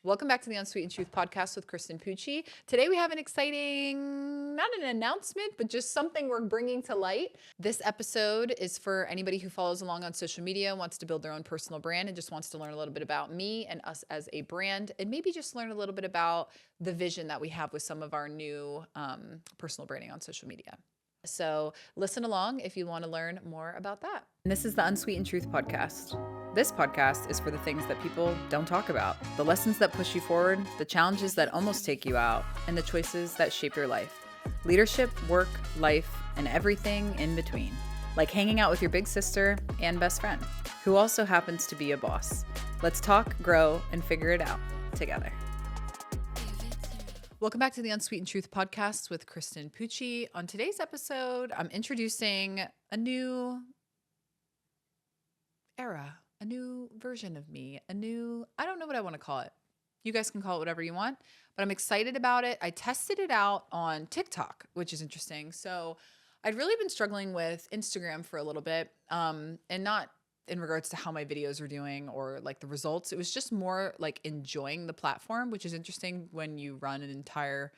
Welcome back to the Unsweetened Truth Podcast with Kristen Pucci. Today we have an exciting, not an announcement, but just something we're bringing to light. This episode is for anybody who follows along on social media, wants to build their own personal brand, and just wants to learn a little bit about me and us as a brand, and maybe just learn a little bit about the vision that we have with some of our new personal branding on social media. So listen along if you want to learn more about that. And this is the Unsweetened Truth Podcast. This podcast is for the things that people don't talk about, the lessons that push you forward, the challenges that almost take you out, and the choices that shape your life. Leadership, work, life, and everything in between. Like hanging out with your big sister and best friend, who also happens to be a boss. Let's talk, grow, and figure it out together. Welcome back to the Unsweetened Truth Podcast with Kristen Pucci. On today's episode, I'm introducing a new era, a new version of me, I don't know what I want to call it. You guys can call it whatever you want, but I'm excited about it. I tested it out on TikTok, which is interesting. So I'd really been struggling with Instagram for a little bit, and not in regards to how my videos are doing or like the results. It was just more like enjoying the platform, which is interesting when you run an entire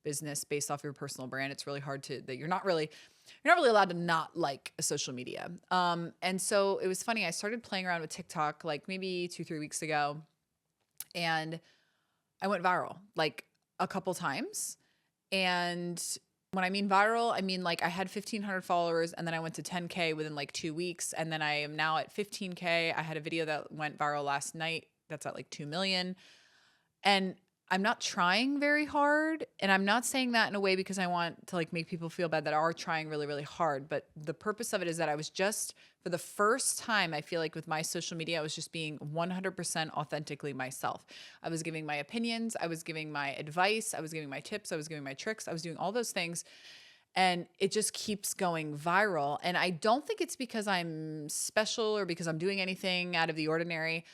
business based off your personal brand. It's really hard that you're not really allowed to not like a social media. And so it was funny. I started playing around with TikTok like maybe 2-3 weeks ago, and I went viral like a couple times. And when I mean viral, I mean like I had 1,500 followers, and then I went to 10K within like 2 weeks. And then I am now at 15K. I had a video that went viral last night that's at like 2 million. And I'm not trying very hard. And I'm not saying that in a way because I want to like make people feel bad that are trying really, really hard. But the purpose of it is that I was just, for the first time, I feel like with my social media, I was just being 100% authentically myself. I was giving my opinions. I was giving my advice. I was giving my tips. I was giving my tricks. I was doing all those things. And it just keeps going viral. And I don't think it's because I'm special or because I'm doing anything out of the ordinary.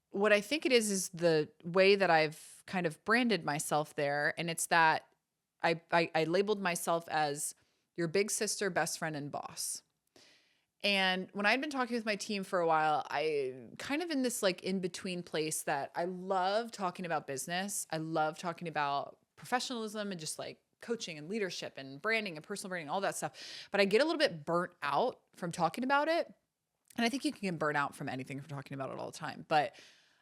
What I think it is the way that I've kind of branded myself there. And it's that I labeled myself as your big sister, best friend, and boss. And when I'd been talking with my team for a while, I kind of in this like in between place that I love talking about business. I love talking about professionalism and just like coaching and leadership and branding and personal branding, all that stuff. But I get a little bit burnt out from talking about it. And I think you can get burnt out from anything from talking about it all the time. But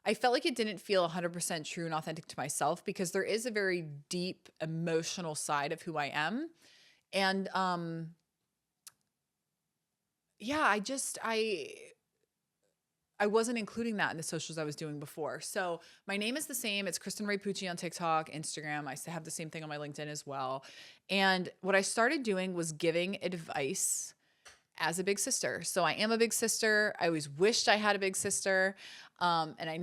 I felt like it didn't feel 100% true and authentic to myself because there is a very deep emotional side of who I am. And yeah, I wasn't including that in the socials I was doing before. So my name is the same. It's Kristen Ray Pucci on TikTok, Instagram. I have the same thing on my LinkedIn as well. And what I started doing was giving advice as a big sister. So I am a big sister. I always wished I had a big sister. And I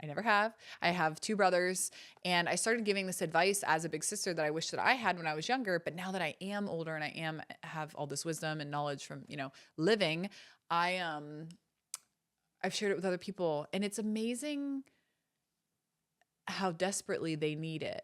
never have. I have 2 brothers, and I started giving this advice as a big sister that I wish that I had when I was younger. But now that I am older and have all this wisdom and knowledge from, living, I've shared it with other people, and it's amazing how desperately they need it.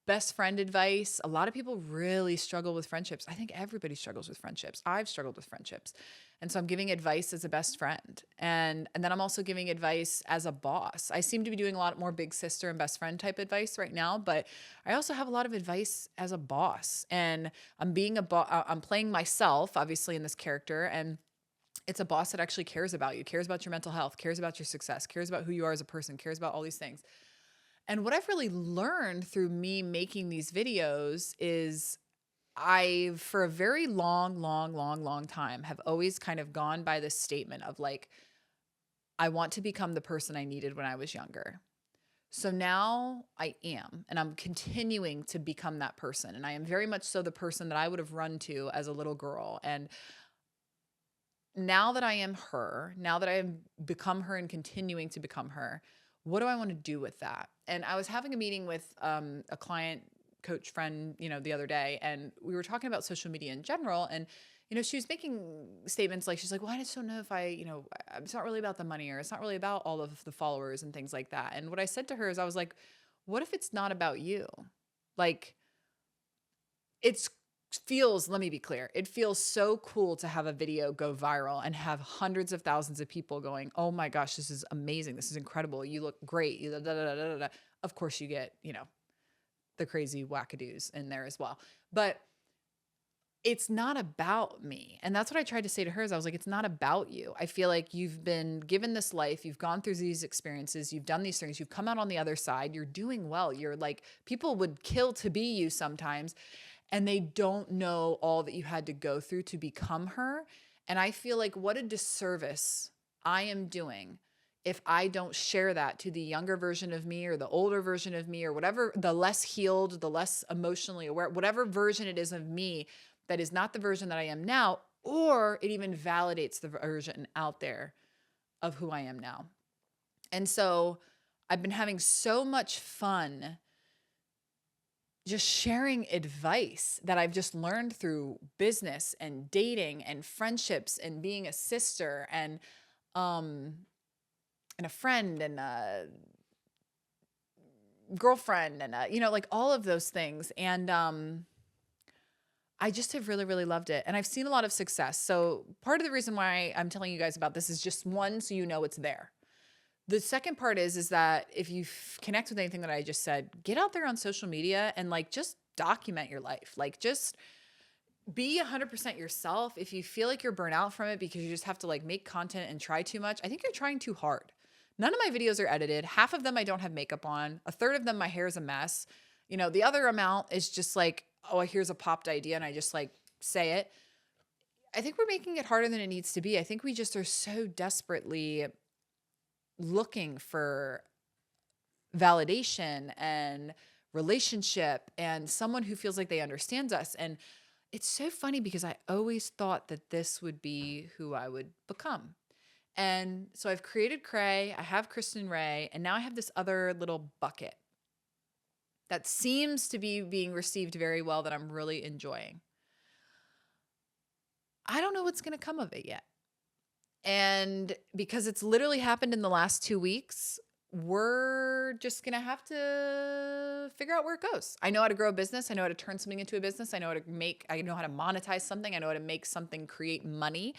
Best friend advice. A lot of people really struggle with friendships. I think everybody struggles with friendships. I've struggled with friendships. And so I'm giving advice as a best friend. And then I'm also giving advice as a boss. I seem to be doing a lot more big sister and best friend type advice right now, but I also have a lot of advice as a boss. And I'm I'm playing myself, obviously, in this character. And it's a boss that actually cares about you, cares about your mental health, cares about your success, cares about who you are as a person, cares about all these things. And what I've really learned through me making these videos is for a very long time, have always kind of gone by this statement of like, I want to become the person I needed when I was younger. So now I am, and I'm continuing to become that person. And I am very much so the person that I would have run to as a little girl. And now that I am her, now that I have become her and continuing to become her, what do I want to do with that? And I was having a meeting with a client coach friend, the other day, and we were talking about social media in general. And, she was making statements like, she's like, well, I just don't know if it's not really about the money, or it's not really about all of the followers and things like that. And what I said to her is I was like, what if it's not about you? Like, it's let me be clear, it feels so cool to have a video go viral and have hundreds of thousands of people going, oh my gosh, this is amazing. This is incredible. You look great. You da, da, da, da, da, da. Of course you get, the crazy wackadoos in there as well. But it's not about me. And that's what I tried to say to her is I was like, it's not about you. I feel like you've been given this life. You've gone through these experiences. You've done these things. You've come out on the other side. You're doing well. You're like, people would kill to be you sometimes. And they don't know all that you had to go through to become her. And I feel like what a disservice I am doing if I don't share that to the younger version of me or the older version of me or whatever, the less healed, the less emotionally aware, whatever version it is of me that is not the version that I am now, or it even validates the version out there of who I am now. And so I've been having so much fun just sharing advice that I've just learned through business and dating and friendships and being a sister and a friend and a girlfriend and like all of those things. And I just have really, really loved it. And I've seen a lot of success. So part of the reason why I'm telling you guys about this is just one, so you know it's there. The second part is that if you connect with anything that I just said, get out there on social media and like just document your life. Like just be 100% yourself. If you feel like you're burnt out from it because you just have to like make content and try too much, I think you're trying too hard. None of my videos are edited. Half of them I don't have makeup on. A third of them my hair is a mess. The other amount is just like, oh, here's a popped idea and I just like say it. I think we're making it harder than it needs to be. I think we just are so desperately looking for validation and relationship and someone who feels like they understands us. And it's so funny because I always thought that this would be who I would become. And so I've created Cray, I have Kristen Ray, and now I have this other little bucket that seems to be being received very well that I'm really enjoying. I don't know what's going to come of it yet. And because it's literally happened in the last 2 weeks, we're just going to have to figure out where it goes. I know how to grow a business. I know how to turn something into a business. I know how to monetize something. I know how to make something create money.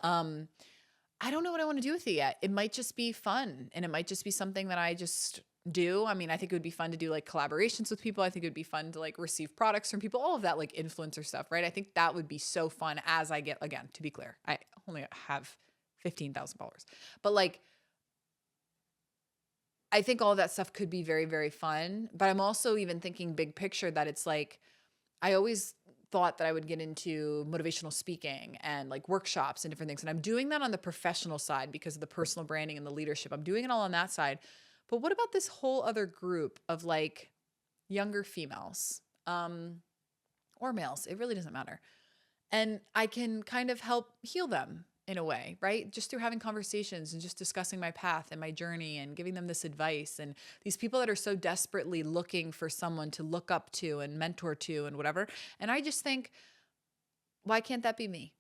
I don't know what I want to do with it yet. It might just be fun and it might just be something that I just do. I mean, I think it would be fun to do like collaborations with people. I think it would be fun to like receive products from people, all of that like influencer stuff, right? I think that would be so fun as I get, again, to be clear, I only have 15,000 followers, but like, I think all of that stuff could be very, very fun, but I'm also even thinking big picture that it's like, I always thought that I would get into motivational speaking and like workshops and different things. And I'm doing that on the professional side because of the personal branding and the leadership. I'm doing it all on that side. But what about this whole other group of like younger females, or males? It really doesn't matter. And I can kind of help heal them in a way, right? Just through having conversations and just discussing my path and my journey and giving them this advice. And these people that are so desperately looking for someone to look up to and mentor to and whatever. And I just think, why can't that be me?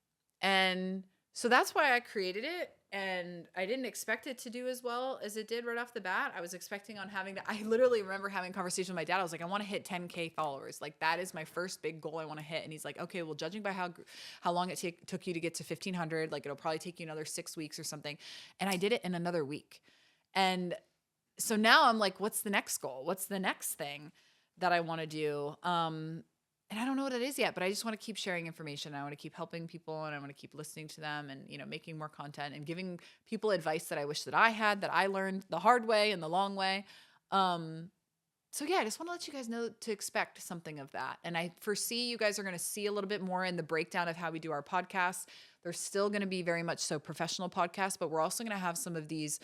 And so that's why I created it. And I didn't expect it to do as well as it did right off the bat. I was expecting on I literally remember having a conversation with my dad. I was like, I want to hit 10K followers. Like that is my first big goal I want to hit. And he's like, okay, well, judging by how long it took you to get to 1,500, like it'll probably take you another 6 weeks or something. And I did it in another week. And so now I'm like, what's the next goal? What's the next thing that I want to do? And I don't know what it is yet, but I just want to keep sharing information. I want to keep helping people and I want to keep listening to them and, making more content and giving people advice that I wish that I had, that I learned the hard way and the long way. So yeah, I just want to let you guys know to expect something of that. And I foresee you guys are going to see a little bit more in the breakdown of how we do our podcasts. They're still going to be very much so professional podcasts, but we're also going to have some of these,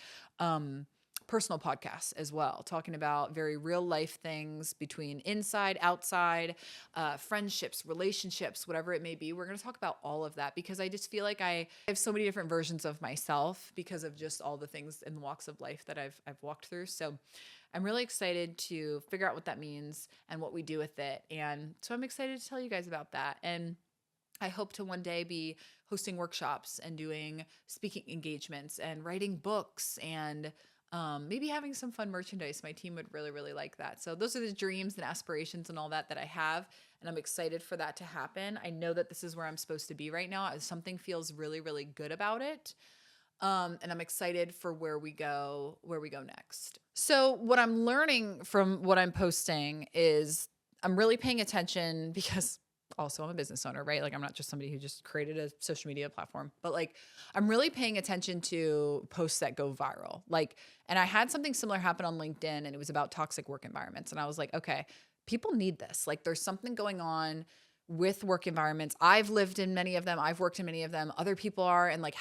personal podcasts as well, talking about very real life things between inside, outside, friendships, relationships, whatever it may be. We're going to talk about all of that because I just feel like I have so many different versions of myself because of just all the things in the walks of life that I've walked through. So I'm really excited to figure out what that means and what we do with it. And so I'm excited to tell you guys about that. And I hope to one day be hosting workshops and doing speaking engagements and writing books and Maybe having some fun merchandise. My team would really, really like that. So those are the dreams and aspirations and all that I have. And I'm excited for that to happen. I know that this is where I'm supposed to be right now. Something feels really, really good about it. And I'm excited for where we go next. So what I'm learning from what I'm posting is I'm really paying attention because also I'm a business owner, right? Like I'm not just somebody who just created a social media platform, but like I'm really paying attention to posts that go viral. Like, and I had something similar happen on LinkedIn and it was about toxic work environments. And I was like, okay, people need this. Like there's something going on with work environments. I've lived in many of them. I've worked in many of them. Other people are. And like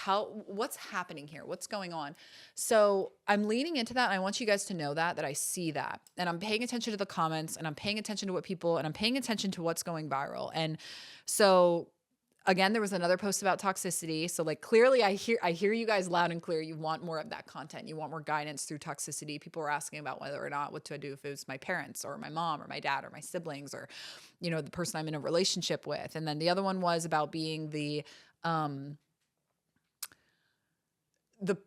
what's happening here? What's going on? So I'm leaning into that. And I want you guys to know that I see that. And I'm paying attention to the comments and I'm paying attention to what people, and I'm paying attention to what's going viral. And so again, there was another post about toxicity. So like clearly I hear you guys loud and clear. You want more of that content. You want more guidance through toxicity. People were asking about whether or not, what do I do if it was my parents or my mom or my dad or my siblings or, you know, the person I'm in a relationship with. And then the other one was about being how do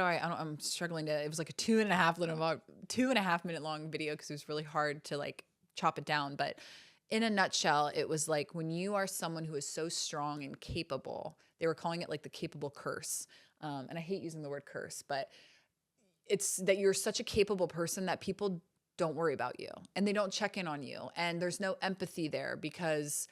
I'm struggling to, it was like a 2.5 minute long video because it was really hard to like chop it down. But in a nutshell, it was like when you are someone who is so strong and capable, they were calling it like the capable curse. And I hate using the word curse, but it's that you're such a capable person that people don't worry about you and they don't check in on you. And there's no empathy there because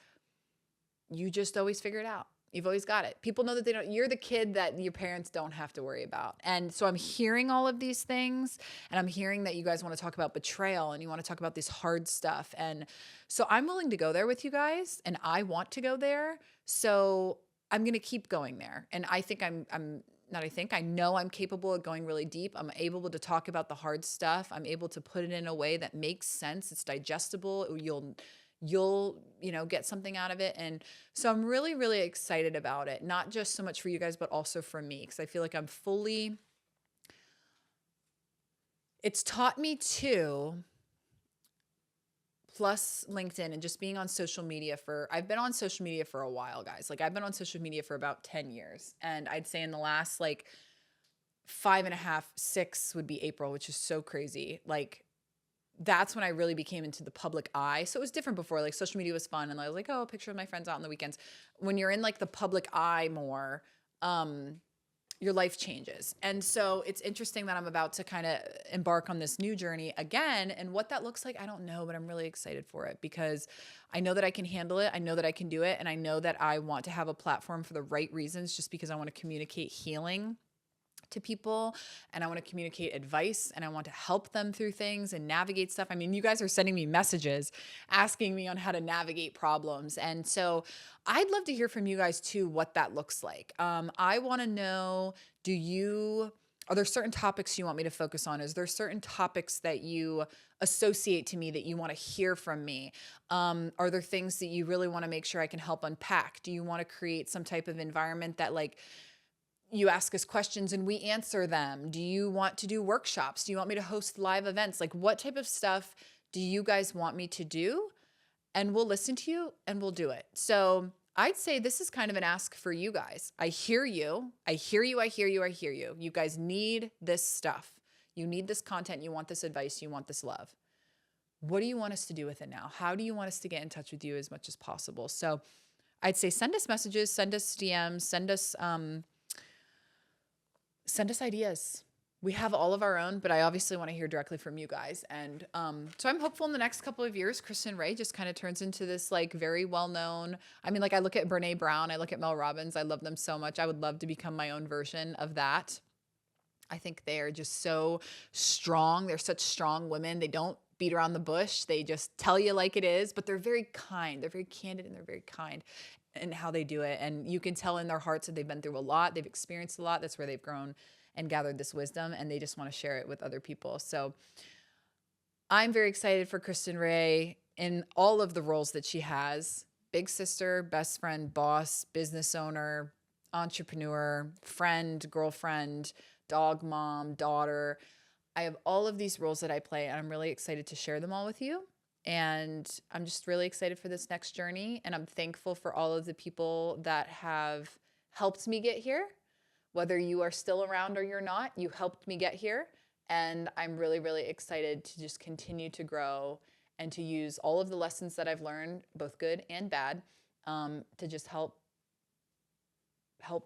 you just always figure it out. You've always got it. People know that you're the kid that your parents don't have to worry about. And so I'm hearing all of these things and I'm hearing that you guys want to talk about betrayal and you want to talk about this hard stuff. And so I'm willing to go there with you guys and I want to go there. So I'm going to keep going there. And I think I know I'm capable of going really deep. I'm able to talk about the hard stuff. I'm able to put it in a way that makes sense. It's digestible. You'll get something out of it. And so I'm really, really excited about it. Not just so much for you guys, but also for me. Because I feel like it's taught me to, plus LinkedIn and just being on social media I've been on social media for a while, guys. Like I've been on social media for about 10 years. And I'd say in the last like 5.5, 6 would be April, which is so crazy. Like that's when I really became into the public eye. So it was different before. Like social media was fun. And I was like, oh, a picture of my friends out on the weekends. When you're in like the public eye more, your life changes. And so it's interesting that I'm about to kind of embark on this new journey again. And what that looks like, I don't know, but I'm really excited for it because I know that I can handle it. I know that I can do it. And I know that I want to have a platform for the right reasons, just because I want to communicate healing to people and I want to communicate advice and I want to help them through things and navigate stuff. I mean, you guys are sending me messages asking me on how to navigate problems. And so I'd love to hear from you guys too, what that looks like. I want to know, are there certain topics you want me to focus on? Is there certain topics that you associate to me that you want to hear from me? Are there things that you really want to make sure I can help unpack? Do you want to create some type of environment that like, you ask us questions and we answer them? Do you want to do workshops? Do you want me to host live events? Like what type of stuff do you guys want me to do? And we'll listen to you and we'll do it. So I'd say this is kind of an ask for you guys. I hear you. I hear you. I hear you. I hear you. You guys need this stuff. You need this content. You want this advice. You want this love. What do you want us to do with it now? How do you want us to get in touch with you as much as possible? So I'd say send us messages, send us DMs, send us ideas. We have all of our own, but I obviously want to hear directly from you guys. And so I'm hopeful in the next couple of years, Kristen Ray just kind of turns into this like very well-known, I mean, like I look at Brene Brown, I look at Mel Robbins, I love them so much. I would love to become my own version of that. I think they are just so strong. They're such strong women. They don't beat around the bush. They just tell you like it is, but they're very kind. They're very candid and they're very kind in how they do it. And you can tell in their hearts that they've been through a lot. They've experienced a lot. That's where they've grown and gathered this wisdom, and they just want to share it with other people. So I'm very excited for Kristen Ray in all of the roles that she has: big sister, best friend, boss, business owner, entrepreneur, friend, girlfriend, dog mom, daughter. I have all of these roles that I play, and I'm really excited to share them all with you. And I'm just really excited for this next journey. And I'm thankful for all of the people that have helped me get here, Whether you are still around or you're not, you helped me get here. And I'm really, really excited to just continue to grow and to use all of the lessons that I've learned, both good and bad, to just help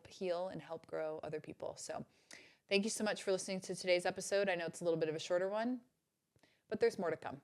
heal and help grow other people. So thank you so much for listening to today's episode. I know it's a little bit of a shorter one, but there's more to come.